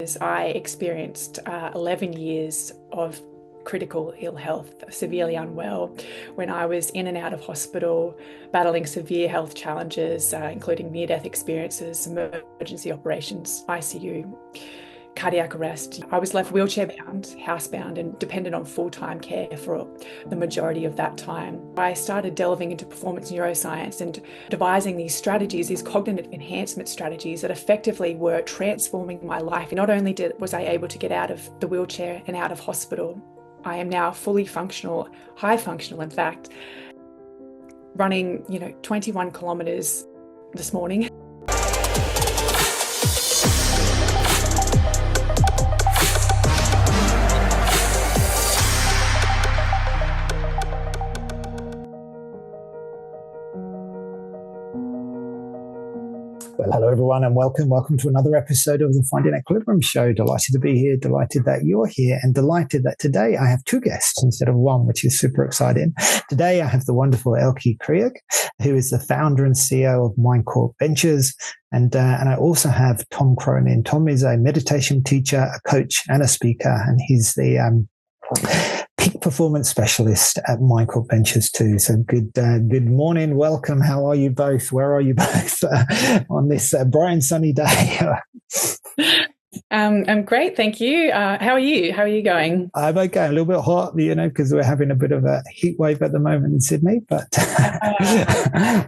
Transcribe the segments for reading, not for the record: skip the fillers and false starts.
I experienced 11 years of critical ill health, severely unwell, when I was in and out of hospital, battling severe health challenges, including near-death experiences, emergency operations, ICU, cardiac arrest. I was left wheelchair-bound, housebound, and dependent on full-time care for the majority of that time. I started delving into performance neuroscience and devising these strategies, these cognitive enhancement strategies that effectively were transforming my life. Not only was I able to get out of the wheelchair and out of hospital, I am now fully functional, high functional, in fact, running, 21 kilometres this morning. Well, hello everyone and welcome to another episode of the Finding Equilibrium Show. Delighted to be here, delighted that you're here, and delighted that today I have two guests instead of one, which is super exciting. Today I have the wonderful Elke Krieg, who is the founder and CEO of MindCorp Ventures, and I also have Tom Cronin. Tom is a meditation teacher, a coach, and a speaker, and he's the peak performance specialist at MindCorp Ventures too. So good morning, welcome. How are you both? Where are you both on this bright and sunny day? I'm great, thank you. How are you? How are you going? I'm okay. A little bit hot, because we're having a bit of a heat wave at the moment in Sydney. But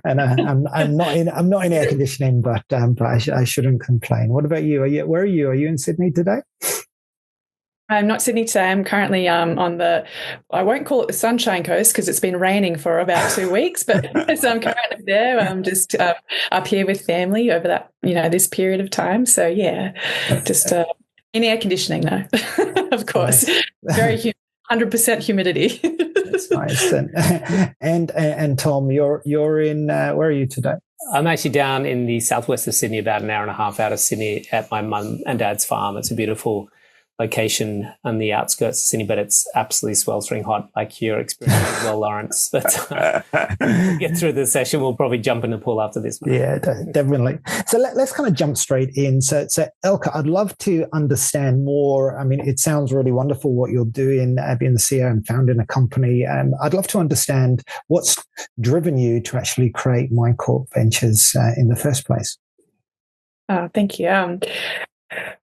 and I'm not in air conditioning, but I shouldn't complain. What about you? Where are you? Are you in Sydney today? I'm not Sydney today. I'm currently on the, I won't call it the Sunshine Coast because it's been raining for about 2 weeks, but so I'm currently there. I'm just up here with family over that, this period of time. So yeah, just in air conditioning though, of course. Very 100% humidity. That's nice. And Tom, you're in, where are you today? I'm actually down in the southwest of Sydney, about an hour and a half out of Sydney at my mum and dad's farm. It's a beautiful location on the outskirts of Sydney, but it's absolutely sweltering hot, like your experience as well, Lawrence. But we'll get through the session. We'll probably jump in the pool after this one. Yeah, definitely. So let's kind of jump straight in. So Elke, I'd love to understand more. I mean, it sounds really wonderful what you're doing, being the CEO and founding a company. I'd love to understand what's driven you to actually create MindCorp Ventures in the first place. Thank you.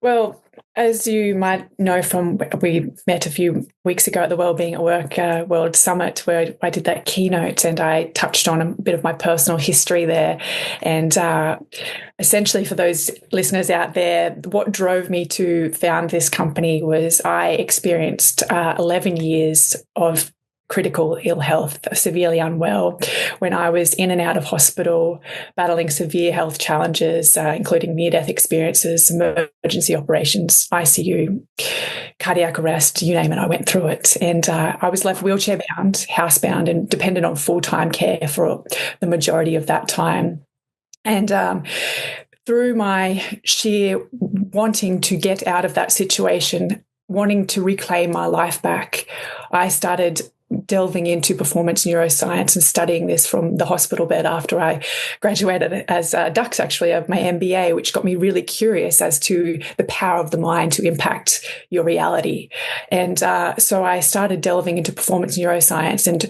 Well, as you might know from, we met a few weeks ago at the Wellbeing at Work World Summit, where I did that keynote and I touched on a bit of my personal history there. And essentially, for those listeners out there, what drove me to found this company was I experienced 11 years of critical ill health, severely unwell, when I was in and out of hospital, battling severe health challenges, including near-death experiences, emergency operations, ICU, cardiac arrest, you name it, I went through it. And I was left wheelchair-bound, housebound, and dependent on full-time care for the majority of that time. And through my sheer wanting to get out of that situation, wanting to reclaim my life back, I started delving into performance neuroscience and studying this from the hospital bed after I graduated as DUX, actually, of my MBA, which got me really curious as to the power of the mind to impact your reality. And so I started delving into performance neuroscience and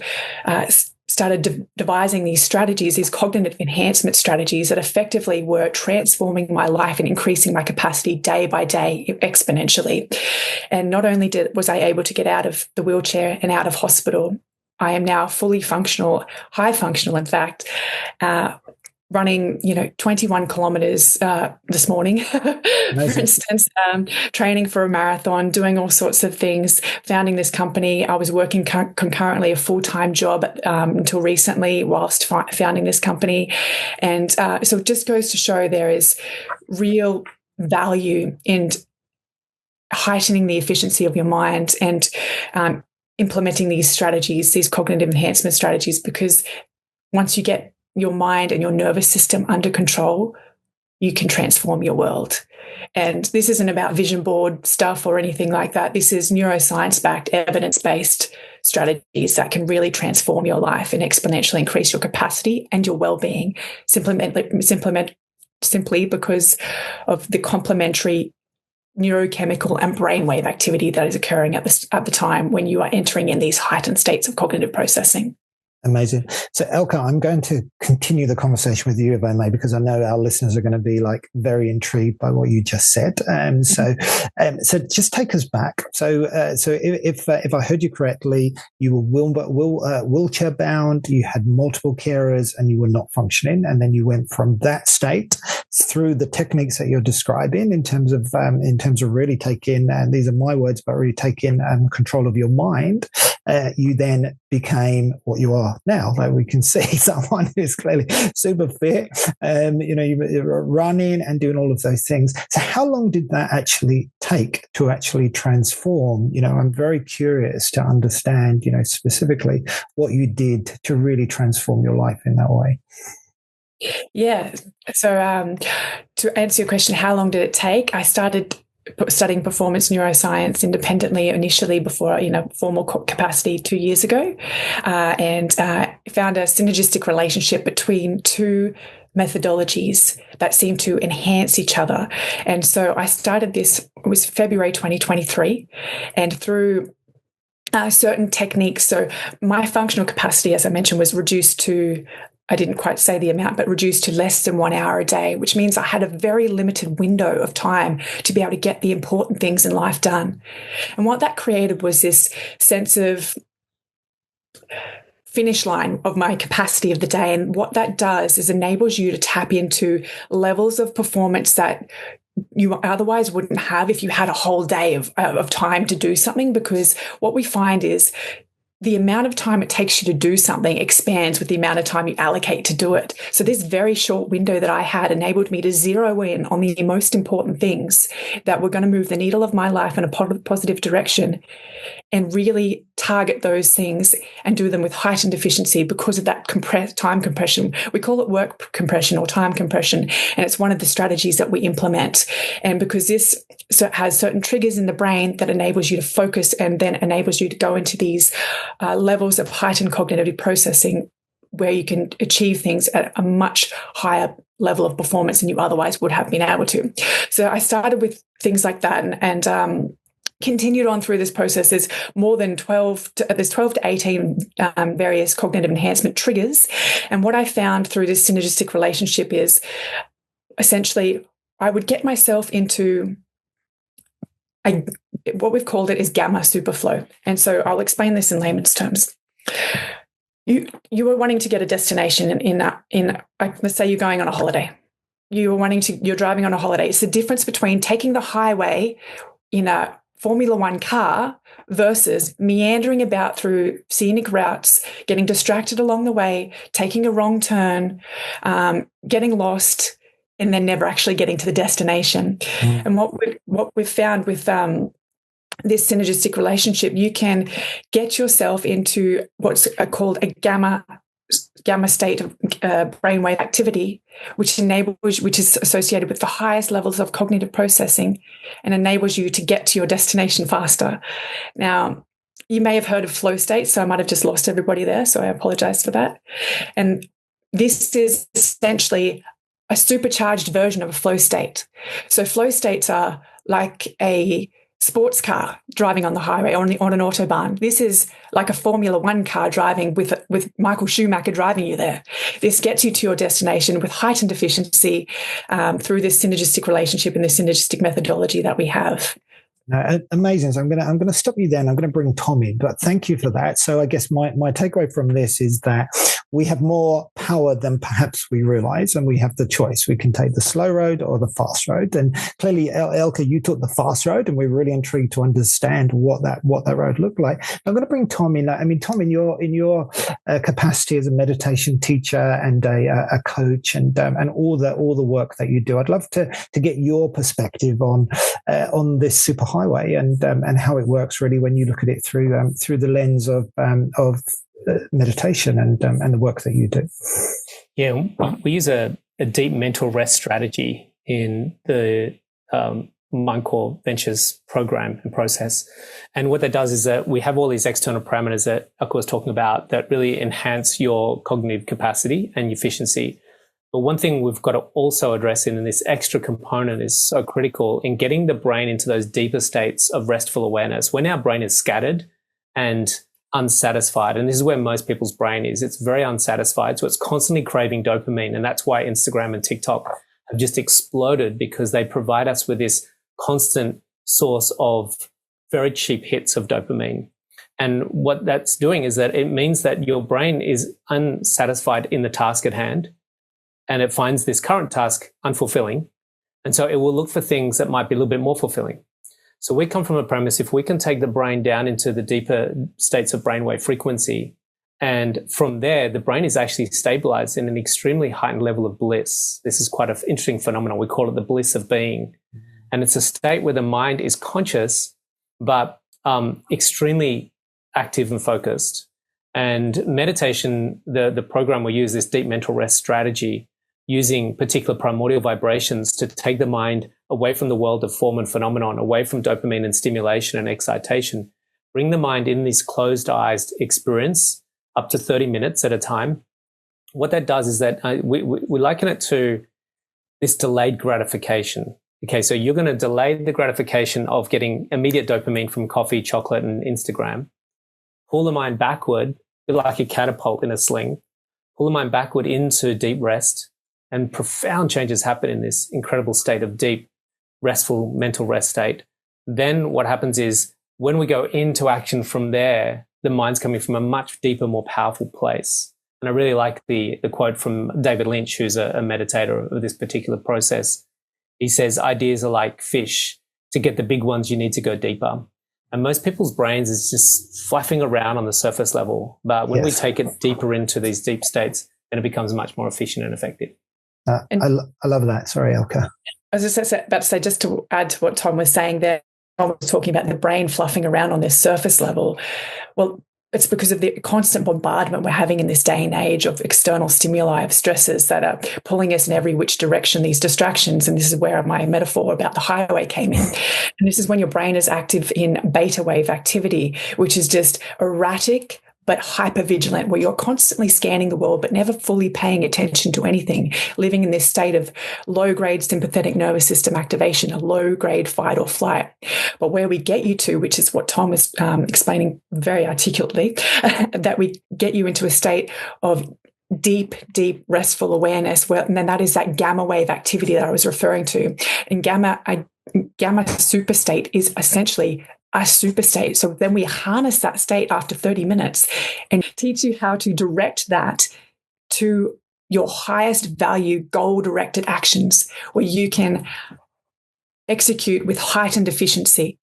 started devising these strategies, these cognitive enhancement strategies that effectively were transforming my life and increasing my capacity day by day exponentially. And not only was I able to get out of the wheelchair and out of hospital, I am now fully functional, high functional, in fact, running, 21 kilometres this morning, for instance, training for a marathon, doing all sorts of things, founding this company. I was working concurrently a full-time job until recently whilst founding this company. And so it just goes to show there is real value in heightening the efficiency of your mind and implementing these strategies, these cognitive enhancement strategies, because once you get your mind and your nervous system under control, you can transform your world. And this isn't about vision board stuff or anything like that. This is neuroscience-backed, evidence-based strategies that can really transform your life and exponentially increase your capacity and your well-being, simply because of the complementary neurochemical and brainwave activity that is occurring at the time when you are entering in these heightened states of cognitive processing. Amazing. So, Elke, I'm going to continue the conversation with you, if I may, because I know our listeners are going to be like very intrigued by what you just said. So just take us back. So if I heard you correctly, you were wheelchair bound, you had multiple carers, and you were not functioning, and then you went from that state through the techniques that you're describing in terms of really taking, and these are my words, but really taking control of your mind. You then became what you are now. Like we can see someone who's clearly super fit, you're running and doing all of those things. So how long did that actually take to actually transform? I'm very curious to understand, specifically what you did to really transform your life in that way. Yeah. So to answer your question, how long did it take? I started studying performance neuroscience independently initially before formal capacity 2 years ago, and found a synergistic relationship between two methodologies that seem to enhance each other. And so I started this, it was February 2023, and through certain techniques. So my functional capacity, as I mentioned, was reduced to, I didn't quite say the amount, but reduced to less than 1 hour a day, which means I had a very limited window of time to be able to get the important things in life done. And what that created was this sense of finish line of my capacity of the day. And what that does is enables you to tap into levels of performance that you otherwise wouldn't have if you had a whole day of time to do something, because what we find is the amount of time it takes you to do something expands with the amount of time you allocate to do it. So this very short window that I had enabled me to zero in on the most important things that were going to move the needle of my life in a positive direction, and really target those things and do them with heightened efficiency because of that time compression. We call it work compression or time compression, and it's one of the strategies that we implement. And because this has certain triggers in the brain that enables you to focus and then enables you to go into these levels of heightened cognitive processing where you can achieve things at a much higher level of performance than you otherwise would have been able to. So I started with things like that and continued on through this process. There's more than 12 to 18 various cognitive enhancement triggers. And what I found through this synergistic relationship is essentially I would get myself into what we've called it is gamma superflow. And so I'll explain this in layman's terms. You were wanting to get a destination in let's say you're going on a holiday. You're driving on a holiday. It's the difference between taking the highway in a Formula One car versus meandering about through scenic routes, getting distracted along the way, taking a wrong turn, getting lost, and then never actually getting to the destination. Mm. And what we've found with this synergistic relationship, you can get yourself into what's called a gamma state of brainwave activity, which is associated with the highest levels of cognitive processing and enables you to get to your destination faster. Now, you may have heard of flow states, so I might have just lost everybody there, so I apologize for that. And this is essentially a supercharged version of a flow state. So flow states are like a sports car driving on the highway or on an autobahn. This is like a Formula One car driving with Michael Schumacher driving you there. This gets you to your destination with heightened efficiency through this synergistic relationship and this synergistic methodology that we have. Amazing. So I'm going to stop you there and I'm going to bring Tom in, but thank you for that. So I guess my takeaway from this is that we have more power than perhaps we realize, and we have the choice. We can take the slow road or the fast road. And clearly, Elke, you took the fast road, and we're really intrigued to understand what that road looked like. I'm going to bring Tom in. I mean, Tom, in your capacity as a meditation teacher and a coach, and all the work that you do, I'd love to get your perspective on this superhighway and how it works really when you look at it through the lens of meditation and the work that you do. Yeah, we use a deep mental rest strategy in the Mindcore Ventures program and process. And what that does is that we have all these external parameters that Elke was talking about that really enhance your cognitive capacity and efficiency. But one thing we've got to also address in this extra component is so critical in getting the brain into those deeper states of restful awareness. When our brain is scattered and unsatisfied, and this is where most people's brain is, it's very unsatisfied. So it's constantly craving dopamine. And that's why Instagram and TikTok have just exploded, because they provide us with this constant source of very cheap hits of dopamine. And what that's doing is that it means that your brain is unsatisfied in the task at hand, and it finds this current task unfulfilling. And so it will look for things that might be a little bit more fulfilling. So we come from a premise, if we can take the brain down into the deeper states of brainwave frequency, and from there, the brain is actually stabilized in an extremely heightened level of bliss. This is quite an interesting phenomenon. We call it the bliss of being. And it's a state where the mind is conscious, but extremely active and focused. And meditation, the program we use, this deep mental rest strategy, using particular primordial vibrations to take the mind away from the world of form and phenomenon, away from dopamine and stimulation and excitation, bring the mind in this closed-eyes experience up to 30 minutes at a time. What that does is that we liken it to this delayed gratification. Okay, so you're going to delay the gratification of getting immediate dopamine from coffee, chocolate, and Instagram. Pull the mind backward, a bit like a catapult in a sling. Pull the mind backward into deep rest, and profound changes happen in this incredible state of deep, restful mental rest state. Then what happens is when we go into action from there, the mind's coming from a much deeper, more powerful place. And I really like the quote from David Lynch, who's a meditator of this particular process. He says, ideas are like fish. To get the big ones, you need to go deeper. And most people's brains is just fluffing around on the surface level. But when we take it deeper into these deep states, then it becomes much more efficient and effective. I love that. Sorry, Elke. I was just about to say, just to add to what Tom was saying there, Tom was talking about the brain fluffing around on this surface level. Well, it's because of the constant bombardment we're having in this day and age of external stimuli, of stresses that are pulling us in every which direction, these distractions. And this is where my metaphor about the highway came in. And this is when your brain is active in beta wave activity, which is just erratic, but hypervigilant, where you're constantly scanning the world, but never fully paying attention to anything, living in this state of low-grade sympathetic nervous system activation, a low-grade fight or flight. But where we get you to, which is what Tom was explaining very articulately, that we get you into a state of deep, deep restful awareness, and then that is that gamma wave activity that I was referring to. And gamma super state is essentially a super state. So then we harness that state after 30 minutes and teach you how to direct that to your highest value goal-directed actions, where you can execute with heightened efficiency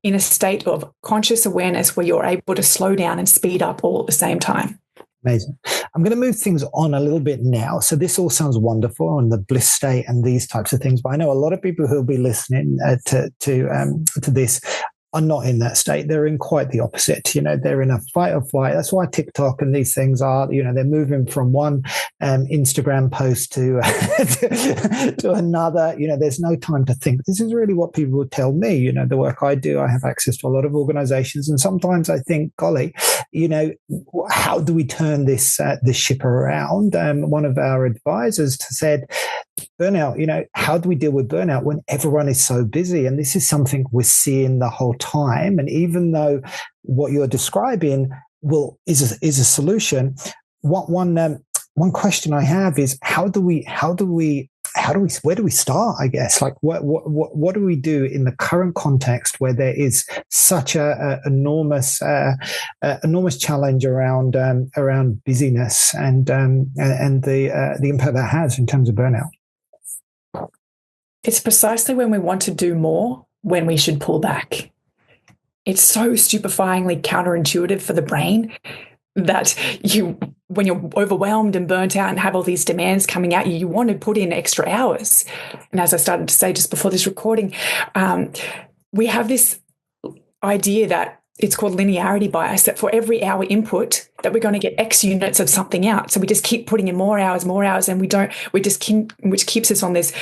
in a state of conscious awareness where you're able to slow down and speed up all at the same time. Amazing. I'm going to move things on a little bit now. So this all sounds wonderful, and the bliss state and these types of things. But I know a lot of people who will be listening to this are not in that state. They're in quite the opposite. They're in a fight or flight. That's why TikTok and these things are, they're moving from one Instagram post to to another. There's no time to think. This is really what people would tell me. The work I do, I have access to a lot of organizations, and sometimes I think, golly, how do we turn this ship around? One of our advisors said, burnout, how do we deal with burnout when everyone is so busy? And this is something we're seeing the whole time. And even though what you're describing is a solution, one question I have is where do we start? I guess, like what do we do in the current context where there is such a enormous challenge around busyness and the impact that has in terms of burnout? It's precisely when we want to do more when we should pull back. It's so stupefyingly counterintuitive for the brain that when you're overwhelmed and burnt out and have all these demands coming at you, you want to put in extra hours. And as I started to say just before this recording, we have this idea that it's called linearity bias, that for every hour input that we're going to get X units of something out. So we just keep putting in more hours, and which keeps us on this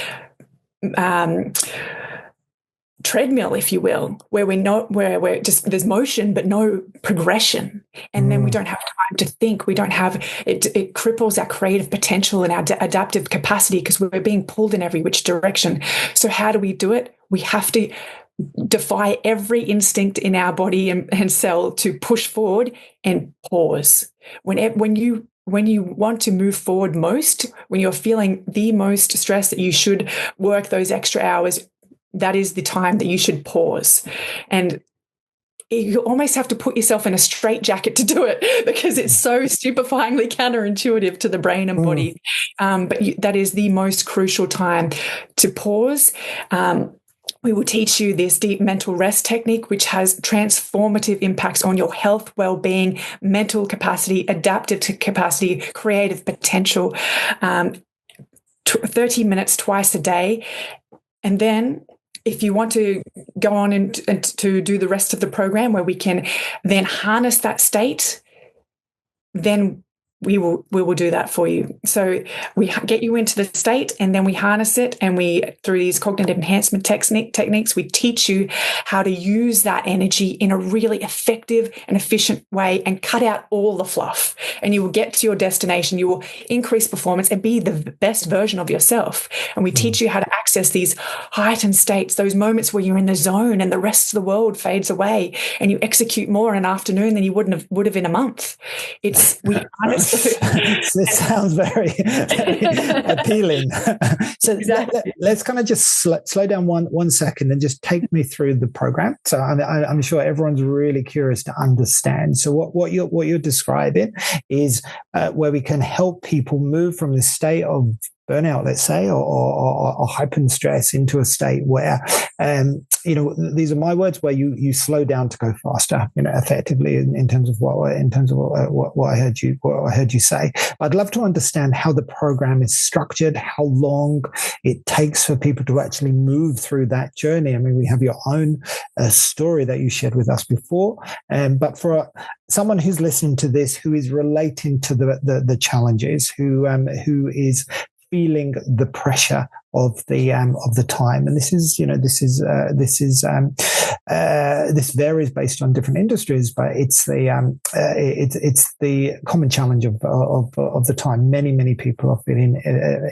treadmill, if you will, where we're just, there's motion but no progression, and then we don't have time to think. We don't have it. It cripples our creative potential and our adaptive capacity because we're being pulled in every which direction. So how do we do it? We have to defy every instinct in our body and cell to push forward and pause. When you want to move forward most, when you're feeling the most stress that you should work those extra hours, that is the time that you should pause. And you almost have to put yourself in a straitjacket to do it because it's so stupefyingly counterintuitive to the brain and body. But that is the most crucial time to pause. We will teach you this deep mental rest technique, which has transformative impacts on your health, well-being, mental capacity, adaptive capacity, creative potential, 30 minutes twice a day. And then if you want to go on and to do the rest of the program where we can then harness that state, then we will do that for you. So we get you into the state, and then we harness it, and we, through these cognitive enhancement techniques, we teach you how to use that energy in a really effective and efficient way and cut out all the fluff. And you will get to your destination. You will increase performance and be the best version of yourself. And we teach you how to access these heightened states, those moments where you're in the zone and the rest of the world fades away, and you execute more in an afternoon than you would have in a month. This sounds very, very appealing. So exactly. let's kind of just slow down one second and just take me through the program. So I'm sure everyone's really curious to understand. So what you're describing is where we can help people move from this state of burnout, let's say, or hyper stress into a state where, these are my words, where you slow down to go faster, effectively in terms of what I heard you say. I'd love to understand how the program is structured, how long it takes for people to actually move through that journey. I mean, we have your own story that you shared with us before, but for someone who's listening to this, who is relating to the challenges, who is feeling the pressure of the time, and this varies based on different industries, but it's the common challenge of the time. Many people are feeling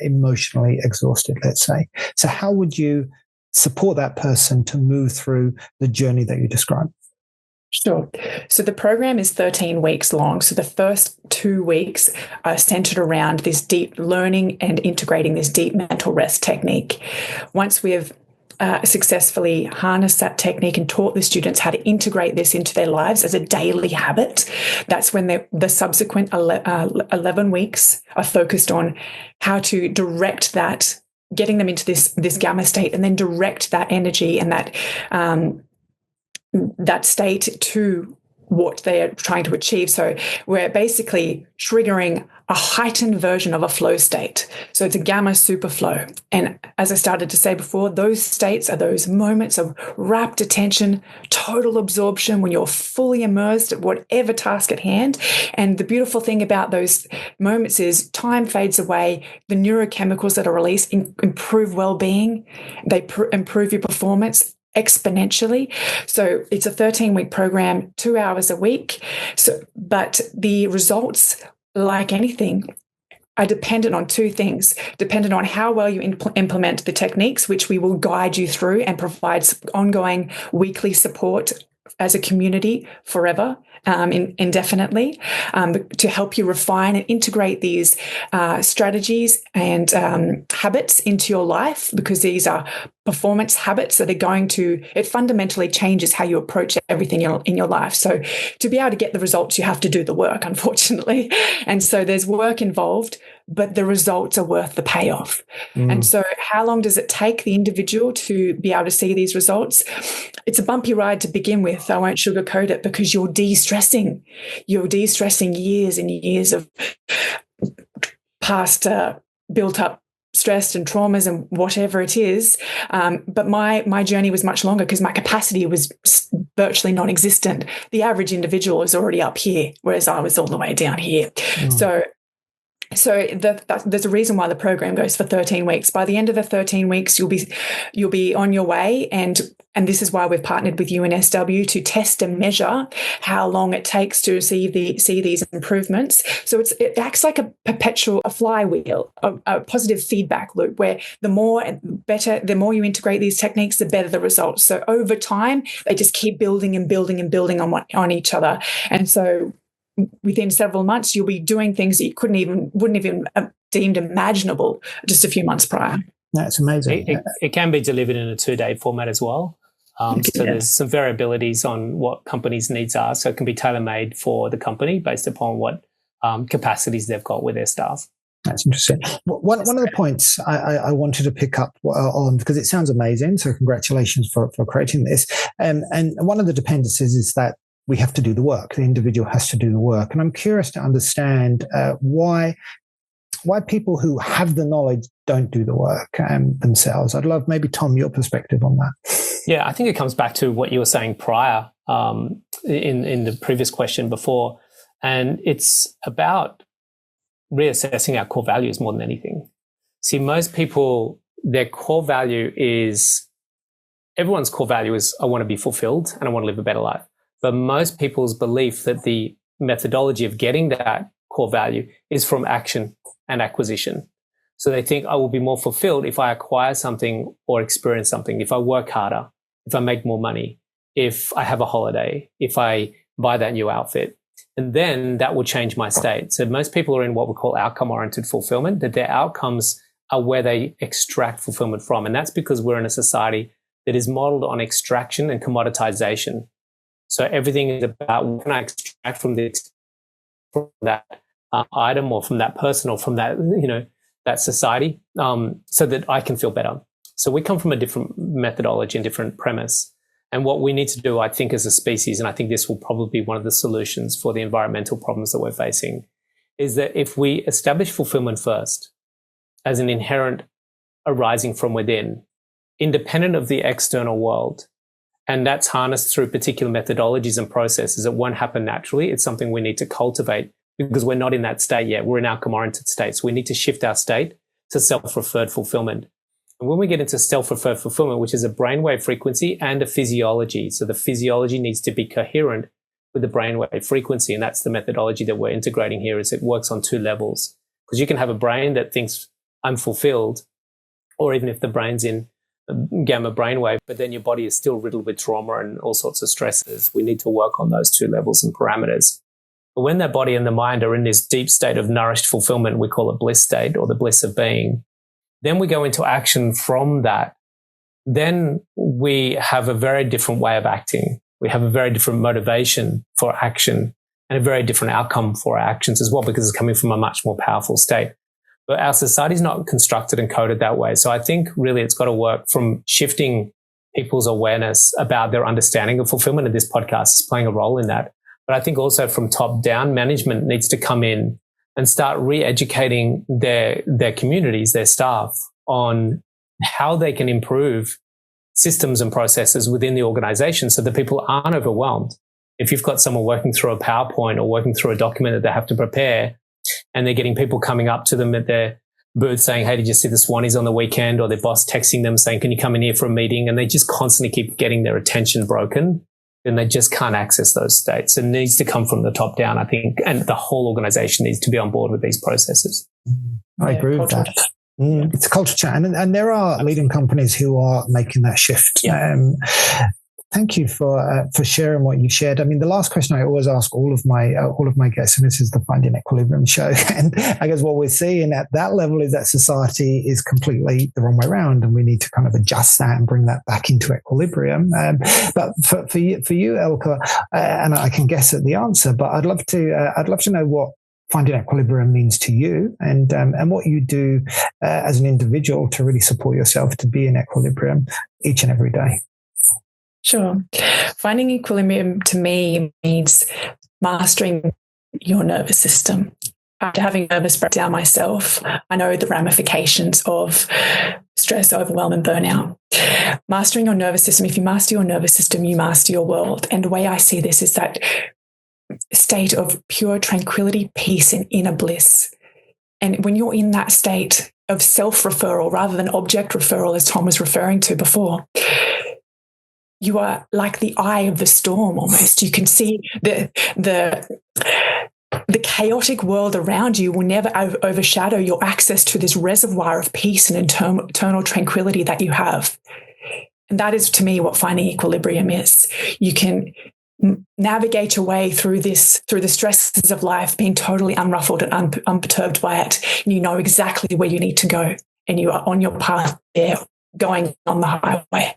emotionally exhausted, let's say. So how would you support that person to move through the journey that you described? Sure. So the program is 13 weeks long. So the first 2 weeks are centered around this deep learning and integrating this deep mental rest technique. Once we have successfully harnessed that technique and taught the students how to integrate this into their lives as a daily habit, that's when the subsequent 11 weeks are focused on how to direct that, getting them into this gamma state, and then direct that energy and that state to what they are trying to achieve. So we're basically triggering a heightened version of a flow state. So it's a gamma super flow. And as I started to say before, those states are those moments of rapt attention, total absorption, when you're fully immersed at whatever task at hand. And the beautiful thing about those moments is time fades away. The neurochemicals that are released improve well-being. They improve your performance exponentially. So it's a 13-week program, 2 hours a week. But the results, like anything, are dependent on two things: dependent on how well you implement the techniques, which we will guide you through and provide ongoing weekly support as a community forever, indefinitely, to help you refine and integrate these strategies and habits into your life, because these are performance habits that are it fundamentally changes how you approach everything in your life. So to be able to get the results, you have to do the work, unfortunately. And so there's work involved, but the results are worth the payoff. And so how long does it take the individual to be able to see these results? It's a bumpy ride to begin with. I won't sugarcoat it, because you're de-stressing. You're de-stressing years and years of past built up stress and traumas and whatever it is. But my journey was much longer because my capacity was virtually non-existent. The average individual is already up here, whereas I was all the way down here. So there's a reason why the program goes for 13 weeks. By the end of the 13 weeks, you'll be on your way, and And this is why we've partnered with UNSW to test and measure how long it takes to see these improvements. So it acts like a perpetual flywheel, a positive feedback loop, where the more you integrate these techniques, the better the results. So over time, they just keep building and building and building on each other. And so within several months, you'll be doing things that you wouldn't even deemed imaginable just a few months prior. That's amazing. It can be delivered in a 2-day format as well. So there's some variabilities on what companies' needs are. So it can be tailor-made for the company based upon what capacities they've got with their staff. That's interesting. One of the points I wanted to pick up on, because it sounds amazing, so congratulations for creating this. And one of the dependencies is that we have to do the work. The individual has to do the work. And I'm curious to understand why people who have the knowledge don't do the work themselves. I'd love maybe, Tom, your perspective on that. Yeah, I think it comes back to what you were saying prior in the previous question before. And it's about reassessing our core values more than anything. See, most people, their core value is, everyone's core value is, I want to be fulfilled and I want to live a better life. But most people's belief that the methodology of getting that core value is from action and acquisition. So they think I will be more fulfilled if I acquire something or experience something, if I work harder, if I make more money, if I have a holiday, if I buy that new outfit. And then that will change my state. So most people are in what we call outcome-oriented fulfillment, that their outcomes are where they extract fulfillment from. And that's because we're in a society that is modeled on extraction and commoditization. So everything is about what can I extract from that item or from that person or from that, that society, so that I can feel better. So we come from a different methodology and different premise. And what we need to do, I think, as a species, and I think this will probably be one of the solutions for the environmental problems that we're facing, is that if we establish fulfillment first as an inherent arising from within, independent of the external world, and that's harnessed through particular methodologies and processes, it won't happen naturally. It's something we need to cultivate because we're not in that state yet. We're in outcome-oriented state. So we need to shift our state to self-referred fulfillment. And when we get into self-referred fulfillment, which is a brainwave frequency and a physiology, so the physiology needs to be coherent with the brainwave frequency, and that's the methodology that we're integrating here, is it works on 2 levels. Because you can have a brain that thinks I'm fulfilled, or even if the brain's in gamma brainwave, but then your body is still riddled with trauma and all sorts of stresses. We need to work on those 2 levels and parameters. But when that body and the mind are in this deep state of nourished fulfillment, we call it bliss state or the bliss of being, then we go into action from that. Then we have a very different way of acting. We have a very different motivation for action and a very different outcome for our actions as well, because it's coming from a much more powerful state. But our society is not constructed and coded that way. So I think really it's got to work from shifting people's awareness about their understanding of fulfillment, and this podcast is playing a role in that. But I think also from top down, management needs to come in and start re-educating their communities, their staff, on how they can improve systems and processes within the organization so that people aren't overwhelmed. If you've got someone working through a PowerPoint or working through a document that they have to prepare, and they're getting people coming up to them at their booth saying, hey, did you see the Swannies on the weekend? Or their boss texting them saying, can you come in here for a meeting? And they just constantly keep getting their attention broken, and they just can't access those states. It needs to come from the top down, I think, and the whole organization needs to be on board with these processes. I agree with that. It's a culture change, and there are leading companies who are making that shift. Yeah. Thank you for sharing what you shared. I mean, the last question I always ask all of my guests, and this is the Finding Equilibrium show, and I guess what we're seeing at that level is that society is completely the wrong way around, and we need to kind of adjust that and bring that back into equilibrium. But for you, Elke, and I can guess at the answer, but I'd love to know what finding equilibrium means to you, and what you do as an individual to really support yourself to be in equilibrium each and every day. Sure. Finding equilibrium to me means mastering your nervous system. After having a nervous breakdown myself, I know the ramifications of stress, overwhelm, and burnout. Mastering your nervous system, if you master your nervous system, you master your world. And the way I see this is that state of pure tranquility, peace, and inner bliss. And when you're in that state of self-referral rather than object referral, as Tom was referring to before, you are like the eye of the storm almost. You can see the chaotic world around you will never overshadow your access to this reservoir of peace and internal tranquility that you have. And that is, to me, what finding equilibrium is. You can navigate your way through the stresses of life, being totally unruffled and unperturbed by it. And you know exactly where you need to go, and you are on your path there, going on the highway.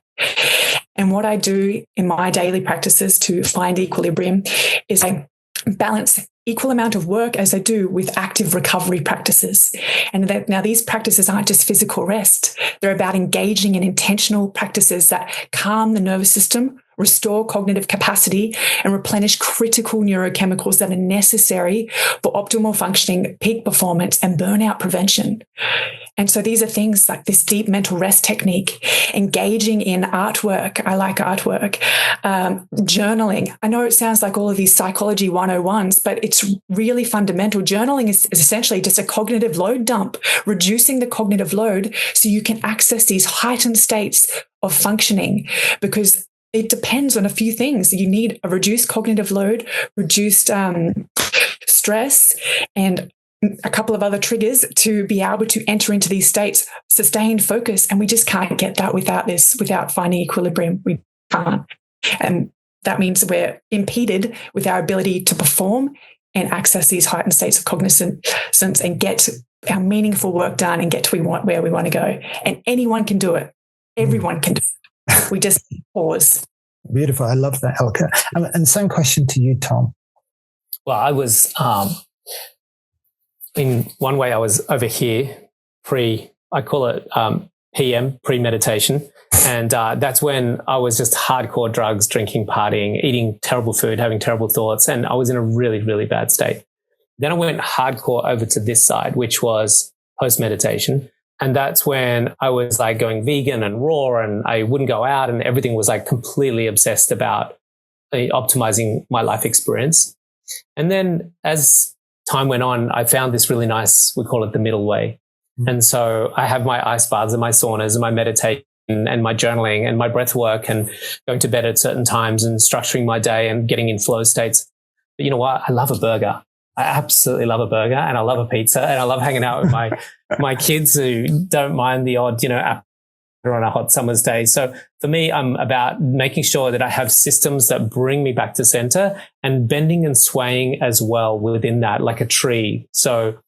And what I do in my daily practices to find equilibrium is I balance equal amount of work as I do with active recovery practices. And now these practices aren't just physical rest. They're about engaging in intentional practices that calm the nervous system, restore cognitive capacity, and replenish critical neurochemicals that are necessary for optimal functioning, peak performance, and burnout prevention. And so these are things like this deep mental rest technique, engaging in artwork. I like artwork. Journaling. I know it sounds like all of these psychology 101s, but it's really fundamental. Journaling is essentially just a cognitive load dump, reducing the cognitive load so you can access these heightened states of functioning, because it depends on a few things. You need a reduced cognitive load, reduced stress, and a couple of other triggers to be able to enter into these states, sustained focus. And we just can't get that without finding equilibrium. We can't. And that means we're impeded with our ability to perform and access these heightened states of cognizance and get our meaningful work done and get to where we want to go. And anyone can do it. Everyone can do it. We just pause. Beautiful. I love that, Elke. And same question to you, Tom. Well, I was, in one way I was over here I call it PM, pre-meditation. And that's when I was just hardcore drugs, drinking, partying, eating terrible food, having terrible thoughts. And I was in a really, really bad state. Then I went hardcore over to this side, which was post-meditation. And that's when I was like going vegan and raw, and I wouldn't go out, and everything was like completely obsessed about optimizing my life experience. And then as time went on, I found this really nice, we call it the middle way. And so I have my ice baths and my saunas and my meditation and my journaling and my breath work and going to bed at certain times and structuring my day and getting in flow states. But you know what? I love a burger. I absolutely love a burger, and I love a pizza, and I love hanging out with my kids who don't mind the odd, apple on a hot summer's day. So for me, I'm about making sure that I have systems that bring me back to center and bending and swaying as well within that, like a tree. So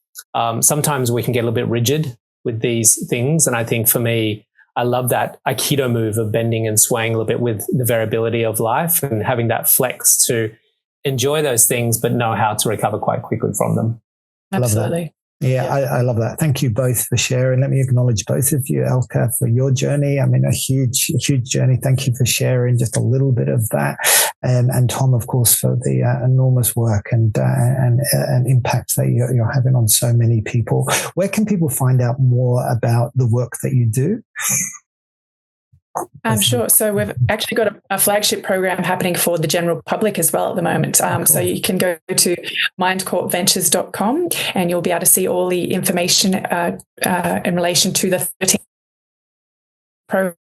sometimes we can get a little bit rigid with these things. And I think for me, I love that Aikido move of bending and swaying a little bit with the variability of life and having that flex to enjoy those things, but know how to recover quite quickly from them. Absolutely. Yeah, I love that. Thank you both for sharing. Let me acknowledge both of you, Elke, for your journey. I mean, a huge journey. Thank you for sharing just a little bit of that. And Tom, of course, for the enormous work and impact that you're having on so many people. Where can people find out more about the work that you do? Sure. So we've actually got a flagship program happening for the general public as well at the moment. Cool. So you can go to mindcorpventures.com and you'll be able to see all the information in relation to the 13th program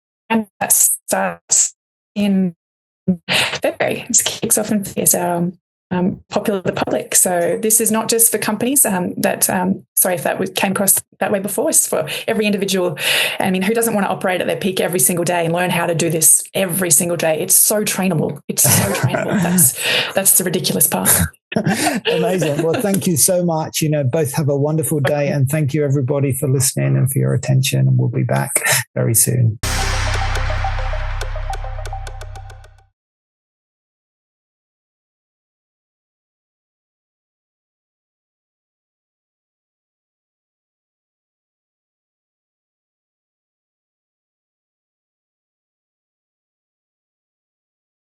that starts in February. It kicks off in February. Popular to the public. So this is not just for companies sorry if that came across that way before. It's for every individual. I mean, who doesn't want to operate at their peak every single day and learn how to do this every single day? It's so trainable. That's the ridiculous part. Amazing. Well, thank you so much. Both have a wonderful day, and thank you everybody for listening and for your attention. And we'll be back very soon.